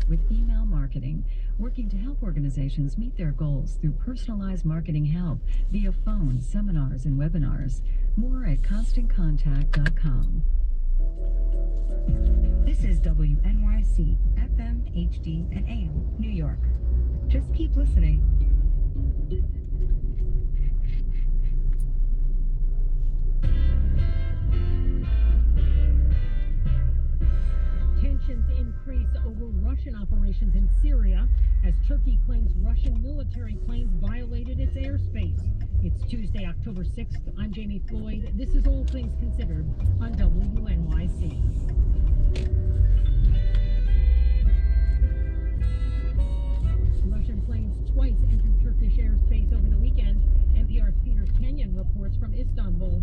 with email marketing, working to help organizations meet their goals through personalized marketing help via phone, seminars, and webinars. More at constantcontact.com. This is WNYC, FM, HD, and AM, New York. Just keep listening. Tensions increase over Russian operations in Syria as Turkey claims Russian military planes violated its airspace. It's Tuesday, October 6th. I'm Jamie Floyd. This is All Things Considered on WNYC. Russian planes twice entered Turkish airspace over the weekend. NPR's Peter Kenyon reports from Istanbul.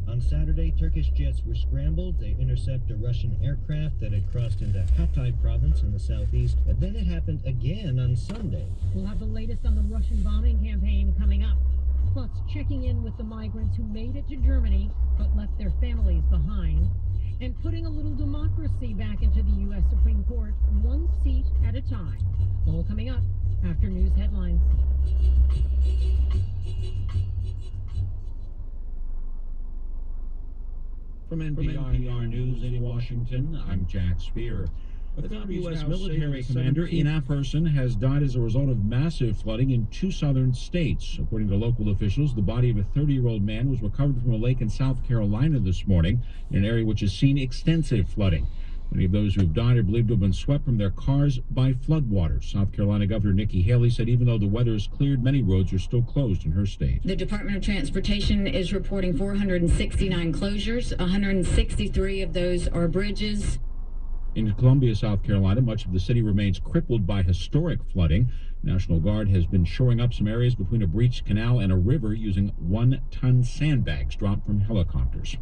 On Saturday, Turkish jets were scrambled to intercept a Russian aircraft that had crossed into Hatay province in the southeast. And then it happened again on Sunday. We'll have the latest on the Russian bombing campaign coming up. Plus, checking in with the migrants who made it to Germany but left their families behind. And putting a little democracy back into the U.S. Supreme Court, one seat at a time. All coming up after news headlines. From NPR News in Washington, I'm Jack Spear. A former U.S. military commander in a person has died as a result of massive flooding in two southern states. According to local officials, the body of a 30-year-old man was recovered from a lake in South Carolina this morning, in an area which has seen extensive flooding. Many of those who have died are believed to have been swept from their cars by floodwaters. South Carolina Governor Nikki Haley said even though the weather has cleared, many roads are still closed in her state. The Department of Transportation is reporting 469 closures. 163 of those are bridges. In Columbia, South Carolina, much of the city remains crippled by historic flooding. National Guard has been shoring up some areas between a breached canal and a river using 1-ton sandbags dropped from helicopters.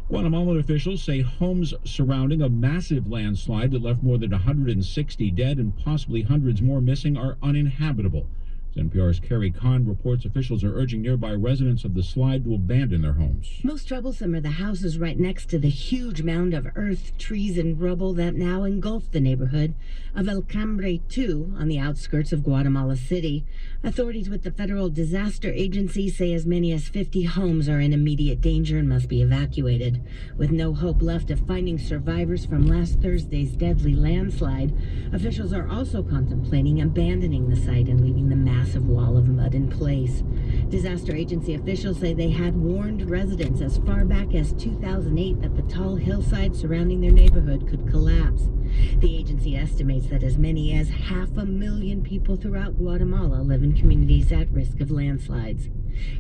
Guatemalan officials say homes surrounding a massive landslide that left more than 160 dead and possibly hundreds more missing are uninhabitable. As NPR's Carrie Kahn reports, officials are urging nearby residents of the slide to abandon their homes. Most troublesome are the houses right next to the huge mound of earth, trees, and rubble that now engulf the neighborhood of El Cambre 2 on the outskirts of Guatemala City. Authorities with the Federal Disaster Agency say as many as 50 homes are in immediate danger and must be evacuated. With no hope left of finding survivors from last Thursday's deadly landslide, officials are also contemplating abandoning the site and leaving the massive wall of mud in place. Disaster agency officials say they had warned residents as far back as 2008 that the tall hillside surrounding their neighborhood could collapse. The agency estimates that as many as 500,000 people throughout Guatemala live in communities at risk of landslides.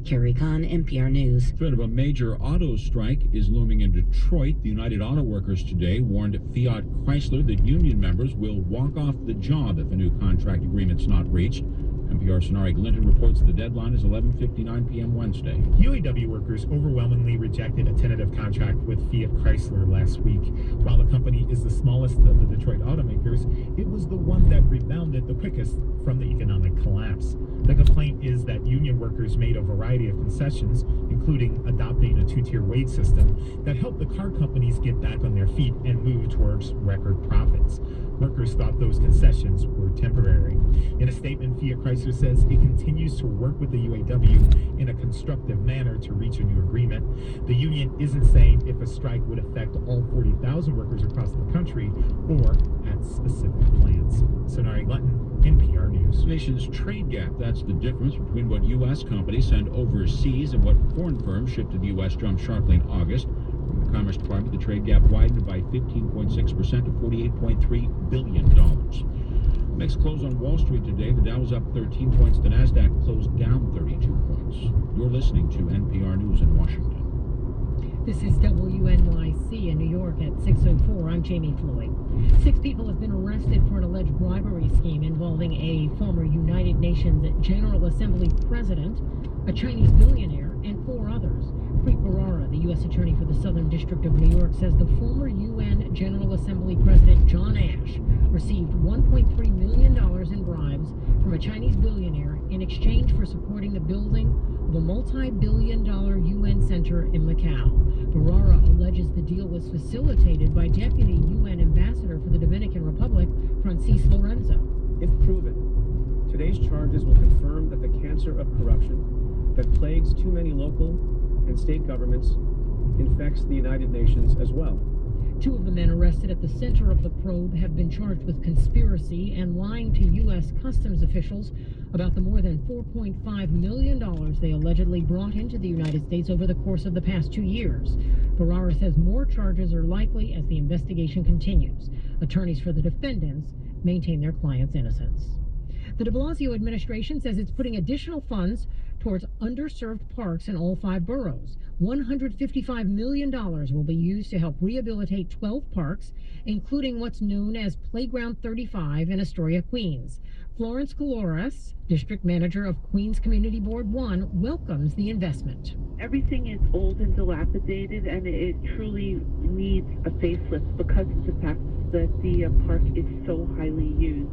Carrie Kahn, NPR News. Threat of a major auto strike is looming in Detroit. The United Auto Workers today warned Fiat Chrysler that union members will walk off the job if a new contract agreement's not reached. NPR Sonari Glinton reports the deadline is 11:59 p.m. Wednesday. UAW workers overwhelmingly rejected a tentative contract with Fiat Chrysler last week. While the company is the smallest of the Detroit automakers, it was the one that rebounded the quickest from the economic collapse. The complaint is that union workers made a variety of concessions, including adopting a two-tier wage system, that helped the car companies get back on their feet and move towards record profits. Workers thought those concessions were temporary. In a statement, Fiat Chrysler says it continues to work with the UAW in a constructive manner to reach a new agreement. The union isn't saying if a strike would affect all 40,000 workers across the country or at specific plants. Sonari Glinton, NPR News. The nation's trade gap, that's the difference between what U.S. companies send overseas and what foreign firms ship to the U.S., jumped sharply in August. From the Commerce Department, the trade gap widened by 15.6% to $48.3 billion. Next close on Wall Street today. The Dow was up 13 points. The Nasdaq closed down 32 points. You're listening to NPR News in Washington. This is WNYC in New York at 6:04. I'm Jamie Floyd. 6 people have been arrested for an alleged bribery scheme involving a former United Nations General Assembly president, a Chinese billionaire, and 4 others. Preet Bharara, the U.S. Attorney for the Southern District of New York, says the former UN General Assembly President John Ash received $1.3 million in bribes from a Chinese billionaire in exchange for supporting the building of a multi-billion-dollar UN center in Macau. Bharara alleges the deal was facilitated by Deputy UN Ambassador for the Dominican Republic, Francisco Cease Lorenzo. If proven, today's charges will confirm that the cancer of corruption that plagues too many local and state governments infects the United Nations as well. 2 of the men arrested at the center of the probe have been charged with conspiracy and lying to U.S. customs officials about the more than $4.5 million they allegedly brought into the United States over the course of the past 2 years. Ferrara says more charges are likely as the investigation continues. Attorneys for the defendants maintain their client's innocence. The de Blasio administration says it's putting additional funds towards underserved parks in all 5 boroughs. $155 million will be used to help rehabilitate 12 parks, including what's known as Playground 35 in Astoria, Queens. Florence Caloras, district manager of Queens Community Board 1, welcomes the investment. Everything is old and dilapidated, and it truly needs a facelift because of the fact that the park is so highly used.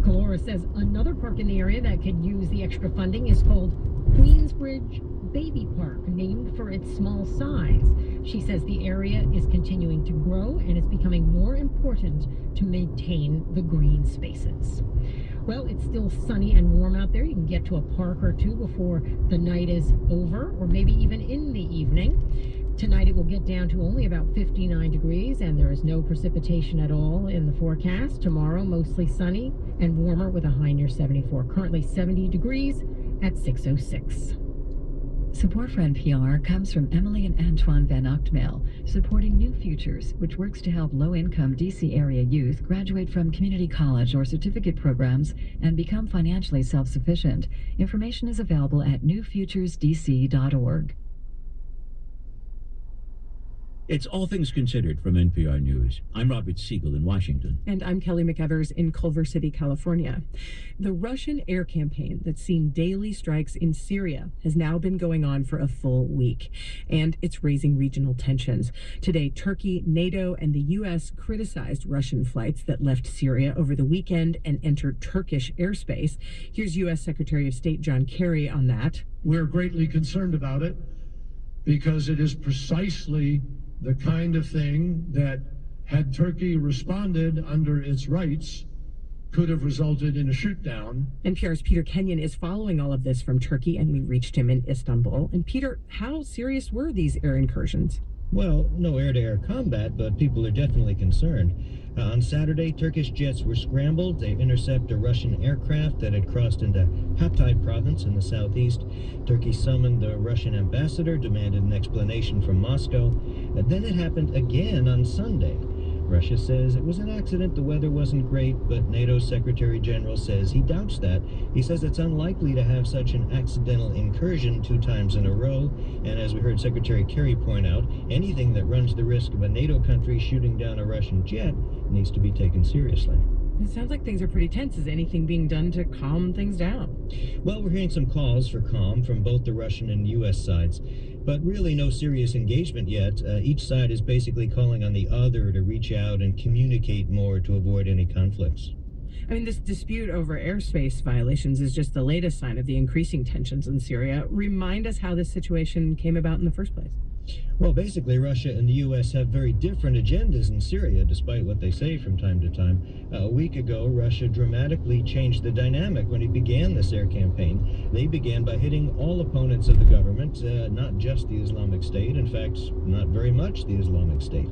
Caloras says another park in the area that could use the extra funding is called Queensbridge Baby Park, named for its small size. She says the area is continuing to grow and it's becoming more important to maintain the green spaces. Well, it's still sunny and warm out there. You can get to a park or 2 before the night is over, or maybe even in the evening. Tonight it will get down to only about 59 degrees, and there is no precipitation at all in the forecast. Tomorrow, mostly sunny and warmer with a high near 74. Currently 70 degrees at 6:06. Support for NPR comes from Emily and Antoine Van Octmail, supporting New Futures, which works to help low-income D.C. area youth graduate from community college or certificate programs and become financially self-sufficient. Information is available at newfuturesdc.org. It's All Things Considered from NPR News. I'm Robert Siegel in Washington. And I'm Kelly McEvers in Culver City, California. The Russian air campaign that's seen daily strikes in Syria has now been going on for a full week, and it's raising regional tensions. Today, Turkey, NATO, and the U.S. criticized Russian flights that left Syria over the weekend and entered Turkish airspace. Here's U.S. Secretary of State John Kerry on that. We're greatly concerned about it because it is precisely the kind of thing that, had Turkey responded under its rights, could have resulted in a shoot-down. NPR's Peter Kenyon is following all of this from Turkey, and we reached him in Istanbul. And Peter, how serious were these air incursions? Well, no air-to-air combat, but people are definitely concerned. On Saturday, Turkish jets were scrambled. They intercept a Russian aircraft that had crossed into Hatay province in the southeast. Turkey summoned the Russian ambassador, demanded an explanation from Moscow. Then it happened again on Sunday. Russia says it was an accident, the weather wasn't great, but NATO's Secretary General says he doubts that. He says it's unlikely to have such an accidental incursion 2 times in a row, and as we heard Secretary Kerry point out, anything that runs the risk of a NATO country shooting down a Russian jet needs to be taken seriously. It sounds like things are pretty tense. Is anything being done to calm things down? Well, we're hearing some calls for calm from both the Russian and U.S. sides, but really no serious engagement yet. Each side is basically calling on the other to reach out and communicate more to avoid any conflicts. I mean, this dispute over airspace violations is just the latest sign of the increasing tensions in Syria. Remind us how this situation came about in the first place. Well, basically, Russia and the U.S. have very different agendas in Syria, despite what they say from time to time. A week ago, Russia dramatically changed the dynamic when it began this air campaign. They began by hitting all opponents of the government, not just the Islamic State, in fact, not very much the Islamic State.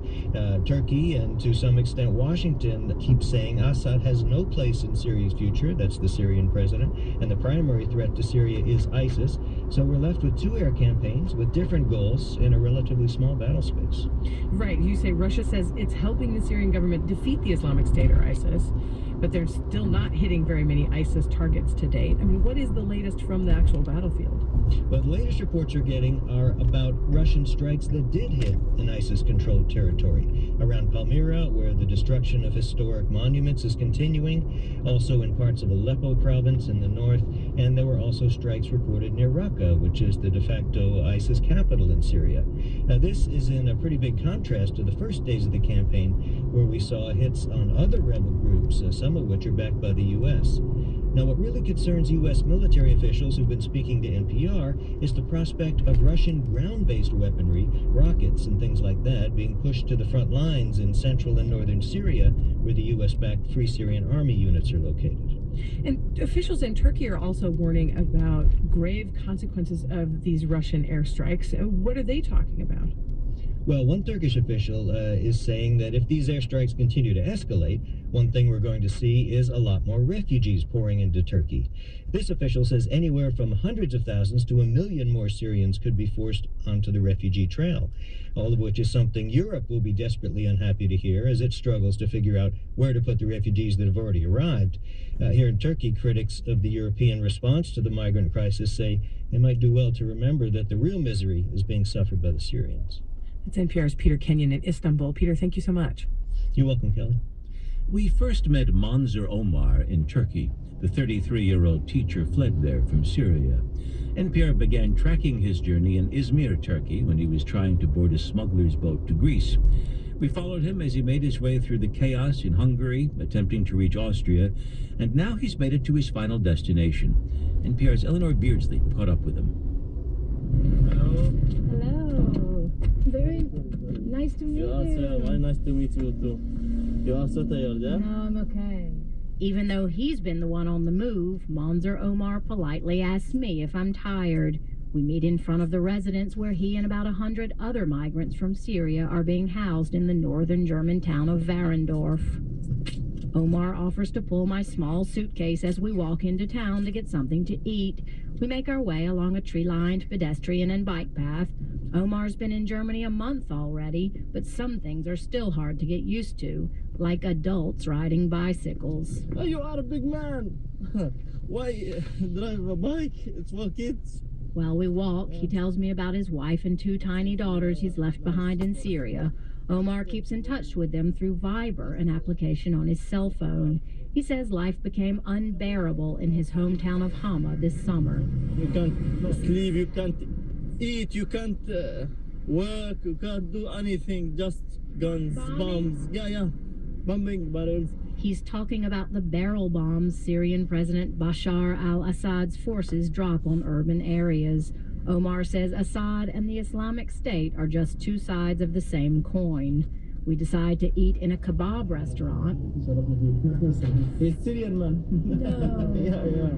Turkey, and to some extent Washington, keep saying Assad has no place in Syria's future. That's the Syrian president. And the primary threat to Syria is ISIS. So we're left with 2 air campaigns with different goals in a relatively small battle space. Right. You say Russia says it's helping the Syrian government defeat the Islamic State or ISIS, but they're still not hitting very many ISIS targets to date. I mean, what is the latest from the actual battlefield? Well, the latest reports we're getting are about Russian strikes that did hit an ISIS-controlled territory. Around Palmyra, where the destruction of historic monuments is continuing, also in parts of Aleppo province in the north, and there were also strikes reported near Raqqa, which is the de facto ISIS capital in Syria. Now, this is in a pretty big contrast to the first days of the campaign, where we saw hits on other rebel groups, some of which are backed by the U.S. Now, what really concerns U.S. military officials who've been speaking to NPR is the prospect of Russian ground-based weaponry, rockets and things like that, being pushed to the front lines in central and northern Syria, where the U.S.-backed Free Syrian Army units are located. And officials in Turkey are also warning about grave consequences of these Russian airstrikes. What are they talking about? Well, one Turkish official is saying that if these airstrikes continue to escalate, one thing we're going to see is a lot more refugees pouring into Turkey. This official says anywhere from hundreds of thousands to 1 million more Syrians could be forced onto the refugee trail, all of which is something Europe will be desperately unhappy to hear as it struggles to figure out where to put the refugees that have already arrived. Here in Turkey, critics of the European response to the migrant crisis say they might do well to remember that the real misery is being suffered by the Syrians. That's NPR's Peter Kenyon in Istanbul. Peter, thank you so much. You're welcome, Kelly. We first met Manzur Omar in Turkey. The 33-year-old teacher fled there from Syria. NPR began tracking his journey in Izmir, Turkey, when he was trying to board a smuggler's boat to Greece. We followed him as he made his way through the chaos in Hungary, attempting to reach Austria, and now he's made it to his final destination. NPR's Eleanor Beardsley caught up with him. Hello. Very nice to meet you. Very nice to meet you too. You are so tired, yeah? No, I'm okay. Even though he's been the one on the move, Manzur Omar politely asks me if I'm tired. We meet in front of the residence where he and about 100 other migrants from Syria are being housed in the northern German town of Warendorf. Omar offers to pull my small suitcase as we walk into town to get something to eat. We make our way along a tree-lined pedestrian and bike path. Omar's been in Germany a month already, but some things are still hard to get used to, like adults riding bicycles. Oh, you are a big man. Why drive a bike? It's for kids. While we walk, he tells me about his wife and 2 tiny daughters he's left behind in Syria. Omar keeps in touch with them through Viber, an application on his cell phone. He says life became unbearable in his hometown of Hama this summer. You can't sleep, you can't eat, you can't work, you can't do anything, just guns, bombs. Yeah, bombing barrels. He's talking about the barrel bombs Syrian President Bashar al-Assad's forces drop on urban areas. Omar says Assad and the Islamic State are just 2 sides of the same coin. We decide to eat in a kebab restaurant. He's Syrian, man. No. Yeah.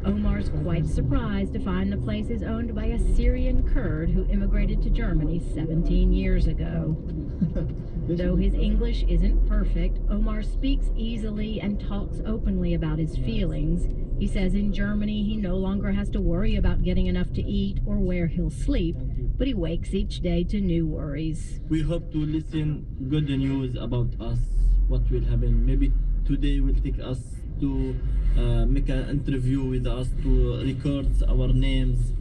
Omar's quite surprised to find the place is owned by a Syrian Kurd who immigrated to Germany 17 years ago. Though his English isn't perfect, Omar speaks easily and talks openly about his feelings. He says in Germany he no longer has to worry about getting enough to eat or where he'll sleep, but he wakes each day to new worries. We hope to listen good news about us, what will happen. Maybe today will take us to make an interview with us, to record our names,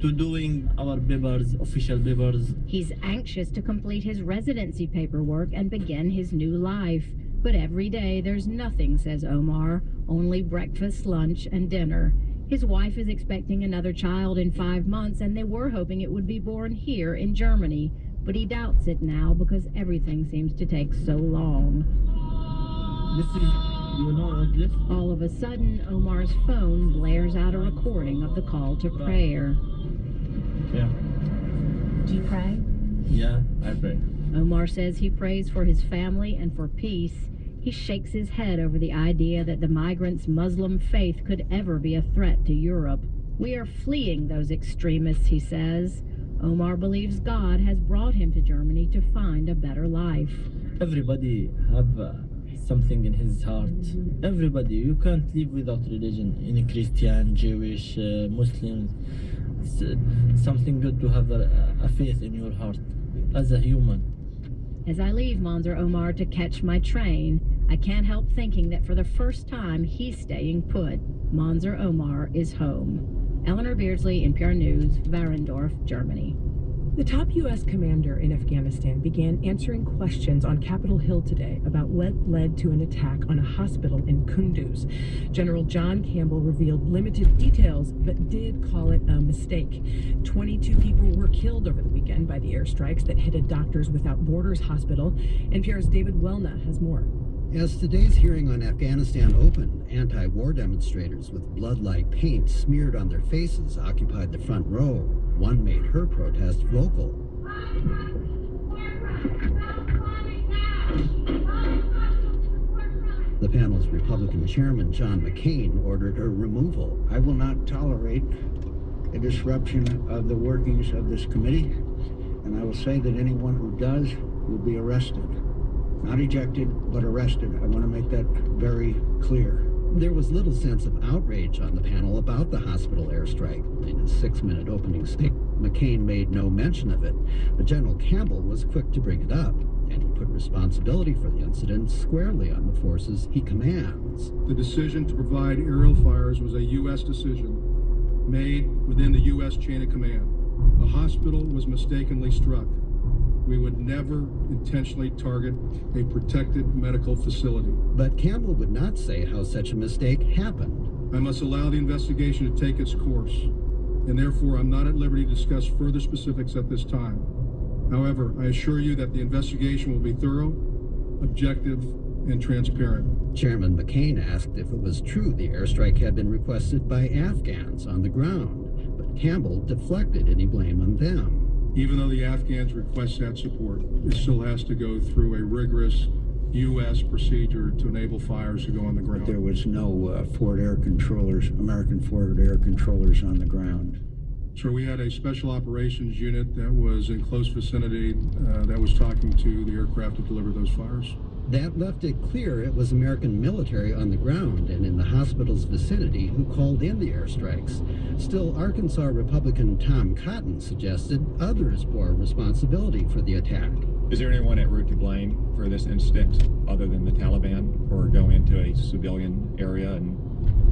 to doing our papers, official papers. He's anxious to complete his residency paperwork and begin his new life. But every day there's nothing, says Omar, only breakfast, lunch, and dinner. His wife is expecting another child in 5 months, and they were hoping it would be born here in Germany. But he doubts it now because everything seems to take so long. This is, you know this? All of a sudden, Omar's phone blares out a recording of the call to prayer. Yeah. Do you pray? Yeah, I pray. Omar says he prays for his family and for peace. He shakes his head over the idea that the migrants' Muslim faith could ever be a threat to Europe. We are fleeing those extremists, he says. Omar believes God has brought him to Germany to find a better life. Everybody have something in his heart. Everybody. You can't live without religion. Any Christian, Jewish, Muslims. It's something good to have a faith in your heart as a human. As I leave Manzur Omar to catch my train, I can't help thinking that for the first time he's staying put. Manzur Omar is home. Eleanor Beardsley, NPR News, Warendorf, Germany. The top U.S. commander in Afghanistan began answering questions on Capitol Hill today about what led to an attack on a hospital in Kunduz. General John Campbell revealed limited details, but did call it a mistake. 22 people were killed over the weekend by the airstrikes that hit a Doctors Without Borders hospital. NPR's David Welna has more. As today's hearing on Afghanistan opened, anti-war demonstrators with blood-like paint smeared on their faces occupied the front row. One made her protest vocal. The panel's Republican chairman, John McCain, ordered her removal. I will not tolerate a disruption of the workings of this committee, and I will say that anyone who does will be arrested. Not ejected, but arrested. I want to make that very clear. There was little sense of outrage on the panel about the hospital airstrike. In his 6-minute opening statement, McCain made no mention of it, but General Campbell was quick to bring it up, and he put responsibility for the incident squarely on the forces he commands. The decision to provide aerial fires was a U.S. decision made within the U.S. chain of command. The hospital was mistakenly struck. We would never intentionally target a protected medical facility. But Campbell would not say how such a mistake happened. I must allow the investigation to take its course, and therefore I'm not at liberty to discuss further specifics at this time. However, I assure you that the investigation will be thorough, objective, and transparent. Chairman McCain asked if it was true the airstrike had been requested by Afghans on the ground, but Campbell deflected any blame on them. Even though the Afghans request that support, it still has to go through a rigorous U.S. procedure to enable fires to go on the ground. There was no Forward Air Controllers, American Forward Air Controllers on the ground. So we had a special operations unit that was in close vicinity that was talking to the aircraft to deliver those fires. That left it clear it was American military on the ground and in the hospital's vicinity who called in the airstrikes. Still, Arkansas Republican Tom Cotton suggested others bore responsibility for the attack. Is there anyone at root to blame for this incident other than the Taliban for going into a civilian area and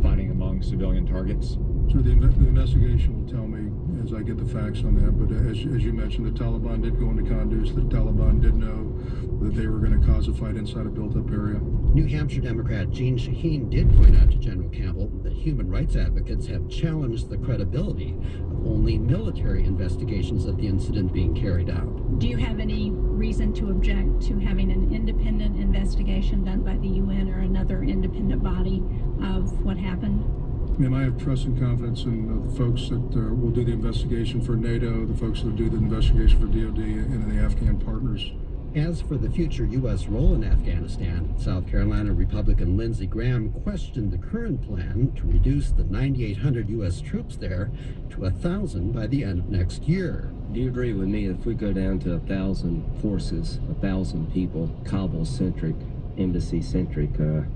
fighting among civilian targets? So the investigation will tell me as I get the facts on that, but as you mentioned, the Taliban did go into Kunduz. The Taliban did know that they were going to cause a fight inside a built-up area. New Hampshire Democrat Jean Shaheen did point out to General Campbell that human rights advocates have challenged the credibility of only military investigations of the incident being carried out. Do you have any reason to object to having an independent investigation done by the UN or another independent body of what happened? Ma'am, I have trust and confidence in the folks that will do the investigation for NATO, the folks that will do the investigation for DOD, and the Afghan partners. As for the future U.S. role in Afghanistan, South Carolina Republican Lindsey Graham questioned the current plan to reduce the 9,800 U.S. troops there to 1,000 by the end of next year. Do you agree with me if we go down to 1,000 forces, 1,000 people, Kabul-centric, embassy-centric,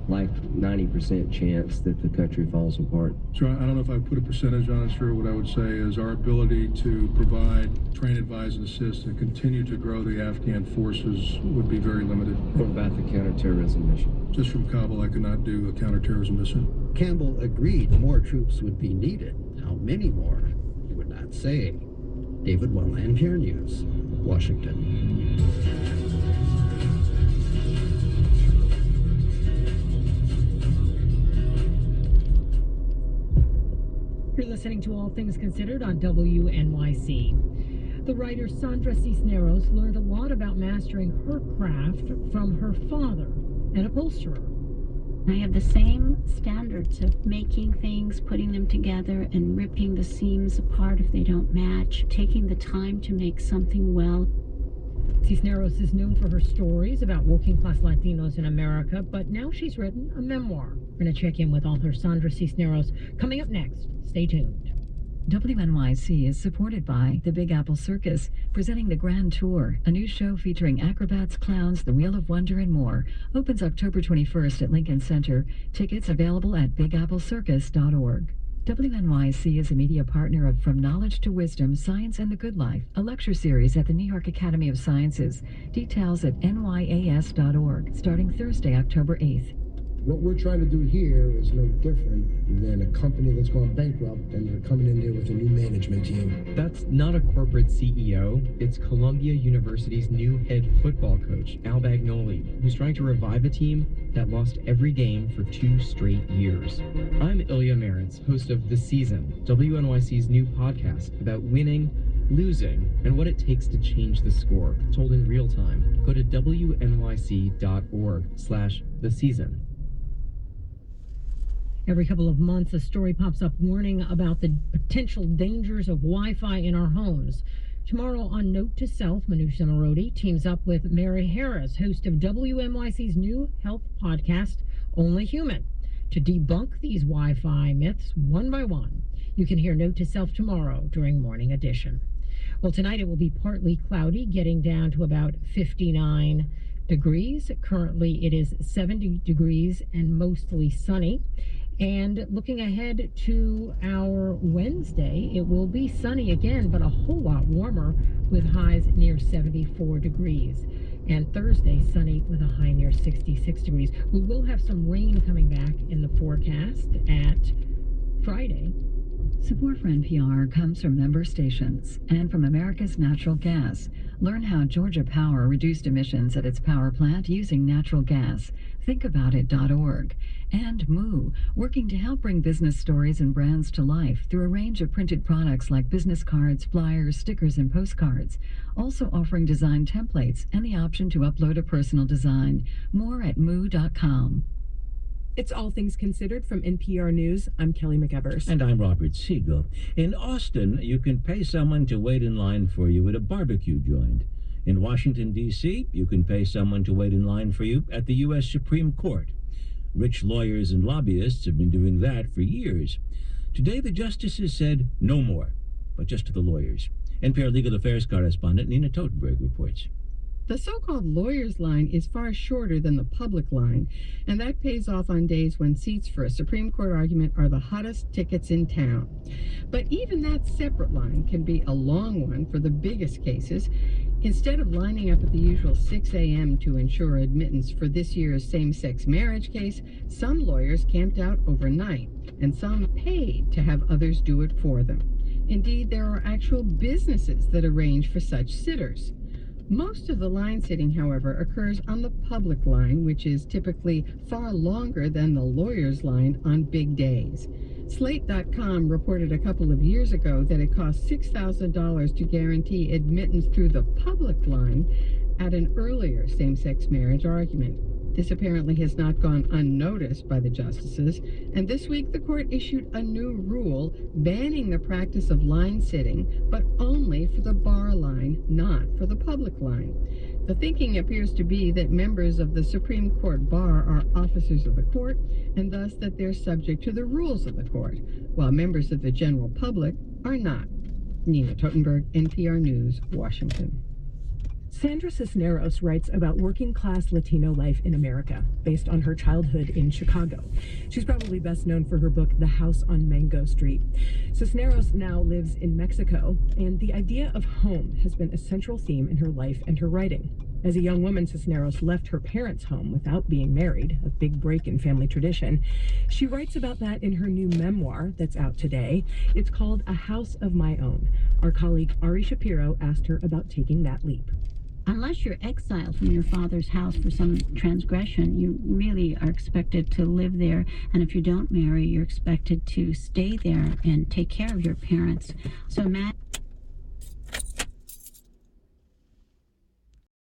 like 90% chance that the country falls apart? So I don't know if I put a percentage on it, sir. What I would say is our ability to provide, train, advise, and assist and continue to grow the Afghan forces would be very limited. What about the counterterrorism mission? Just from Kabul, I could not do a counterterrorism mission. Campbell agreed more troops would be needed. How many more, he would not say. David Wella, NPR News, Washington. You're listening to All Things Considered on WNYC. The writer Sandra Cisneros learned a lot about mastering her craft from her father, an upholsterer. I have the same standards of making things, putting them together, and ripping the seams apart if they don't match, taking the time to make something well. Cisneros is known for her stories about working-class Latinos in America, but now she's written a memoir. We're going to check in with author Sandra Cisneros coming up next. Stay tuned. WNYC is supported by the Big Apple Circus, presenting the Grand Tour, a new show featuring acrobats, clowns, the Wheel of Wonder, and more. Opens October 21st at Lincoln Center. Tickets available at bigapplecircus.org. WNYC is a media partner of From Knowledge to Wisdom, Science and the Good Life, a lecture series at the New York Academy of Sciences. Details at nyas.org, starting Thursday, October 8th. What we're trying to do here is no different than a company that's gone bankrupt and they're coming in there with a new management team. That's not a corporate CEO. It's Columbia University's new head football coach, Al Bagnoli, who's trying to revive a team that lost every game for 2 straight years. I'm Ilya Maritz, host of The Season, WNYC's new podcast about winning, losing, and what it takes to change the score, told in real time. Go to wnyc.org/theseason. Every couple of months, a story pops up warning about the potential dangers of Wi-Fi in our homes. Tomorrow on Note to Self, Manusha Marodi teams up with Mary Harris, host of WNYC's new health podcast, Only Human, to debunk these Wi-Fi myths one by one. You can hear Note to Self tomorrow during Morning Edition. Well, tonight it will be partly cloudy, getting down to about 59 degrees. Currently it is 70 degrees and mostly sunny. And looking ahead to our Wednesday, it will be sunny again, but a whole lot warmer with highs near 74 degrees. And Thursday, sunny with a high near 66 degrees. We will have some rain coming back in the forecast at Friday. Support for NPR comes from member stations and from America's Natural Gas. Learn how Georgia Power reduced emissions at its power plant using natural gas. Thinkaboutit.org. And Moo, working to help bring business stories and brands to life through a range of printed products like business cards, flyers, stickers, and postcards. Also offering design templates and the option to upload a personal design. More at moo.com. It's All Things Considered from NPR News. I'm Kelly McEvers. And I'm Robert Siegel. In Austin, you can pay someone to wait in line for you at a barbecue joint. In Washington, D.C., you can pay someone to wait in line for you at the U.S. Supreme Court. Rich lawyers and lobbyists have been doing that for years. Today, the justices said no more, but just to the lawyers. NPR Legal Affairs correspondent Nina Totenberg reports. The so-called lawyer's line is far shorter than the public line, and that pays off on days when seats for a Supreme Court argument are the hottest tickets in town. But even that separate line can be a long one for the biggest cases. Instead of lining up at the usual 6 a.m. to ensure admittance for this year's same-sex marriage case, some lawyers camped out overnight, and some paid to have others do it for them. Indeed, there are actual businesses that arrange for such sitters. Most of the line sitting, however, occurs on the public line, which is typically far longer than the lawyer's line on big days. Slate.com reported a couple of years ago that it cost $6,000 to guarantee admittance through the public line at an earlier same-sex marriage argument. This apparently has not gone unnoticed by the justices, and this week the court issued a new rule banning the practice of line sitting, but only for the bar line, not for the public line. The thinking appears to be that members of the Supreme Court bar are officers of the court, and thus that they're subject to the rules of the court, while members of the general public are not. Nina Totenberg, NPR News, Washington. Sandra Cisneros writes about working-class Latino life in America, based on her childhood in Chicago. She's probably best known for her book, The House on Mango Street. Cisneros now lives in Mexico, and the idea of home has been a central theme in her life and her writing. As a young woman, Cisneros left her parents' home without being married, a big break in family tradition. She writes about that in her new memoir that's out today. It's called A House of My Own. Our colleague Ari Shapiro asked her about taking that leap. Unless you're exiled from your father's house for some transgression, you really are expected to live there. And if you don't marry, you're expected to stay there and take care of your parents. So Matt